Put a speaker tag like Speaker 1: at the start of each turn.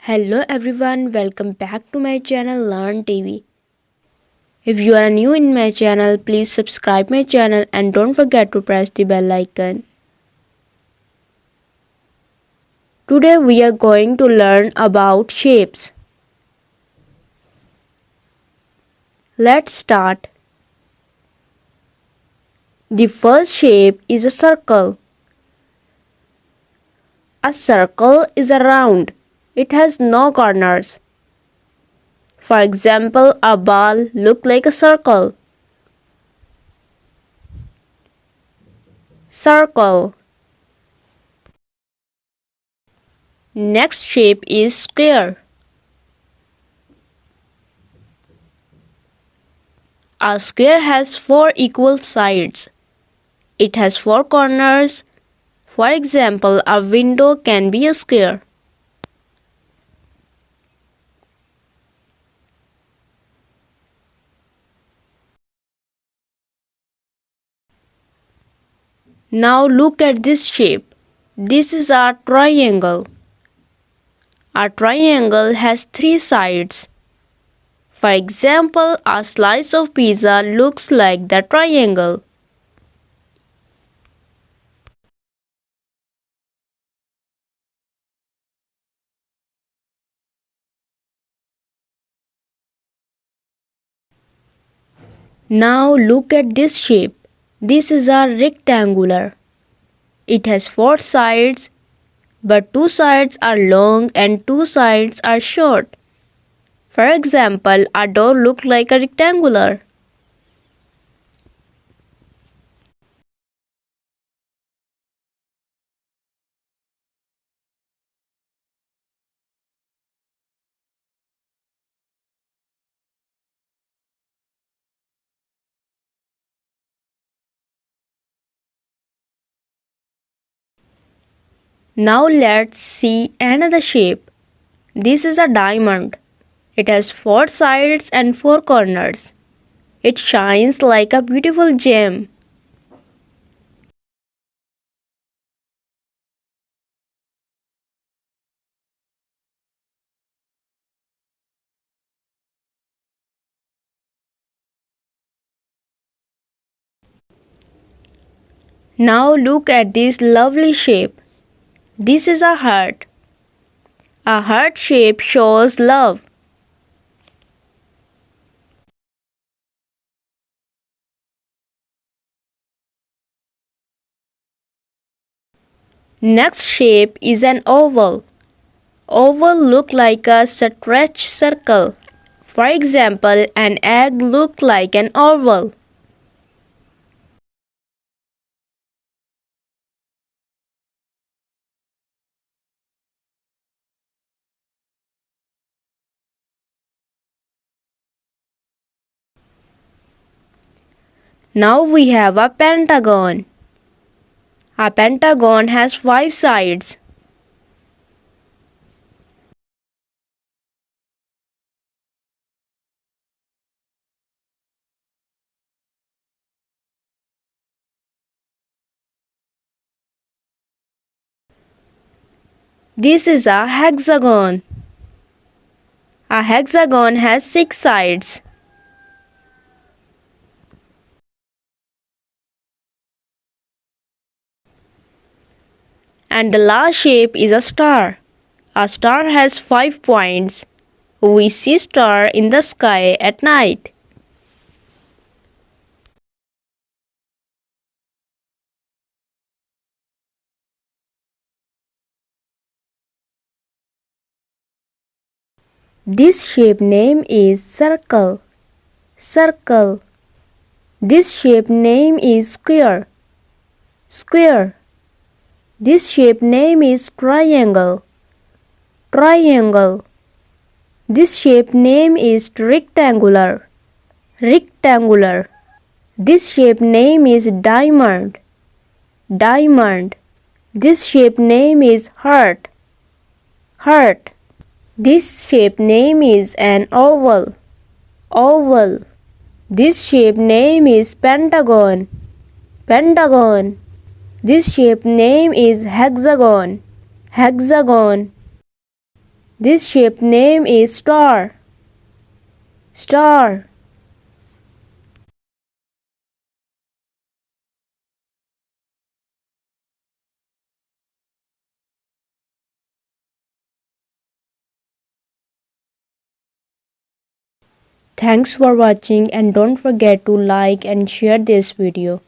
Speaker 1: Hello everyone, welcome back to my channel Learn TV. If you are new in my channel, please subscribe my channel and don't forget to press the bell icon. Today we are going to learn about shapes. Let's start. The first shape is a circle. A circle is a round. It has no corners. For example, a ball looks like a circle. Circle. Next shape is square. A square has four equal sides. It has four corners. For example, a window can be a square. Now look at this shape. This is a triangle. A triangle has three sides. For example, a slice of pizza looks like the triangle. Now look at this shape. This is a rectangular. It has four sides, but two sides are long and two sides are short. For example, a door looks like a rectangular. Now let's see another shape. This is a diamond. It has four sides and four corners. It shines like a beautiful gem. Now look at this lovely shape. This is a heart. A heart shape shows love. Next shape is an oval. Oval look like a stretched circle. For example, an egg look like an oval. Now we have a pentagon. A pentagon has five sides. This is a hexagon. A hexagon has six sides. And the last shape is a star. A star has 5 points. We see star in the sky at night. This shape name is circle. Circle. This shape name is square. Square. This shape name is triangle. Triangle. This shape name is rectangular. Rectangular. This shape name is diamond. Diamond. This shape name is heart. Heart. This shape name is an oval. Oval. This shape name is pentagon. Pentagon. This shape name is hexagon. Hexagon. This shape name is star. Star. Thanks for watching and don't forget to like and share this video.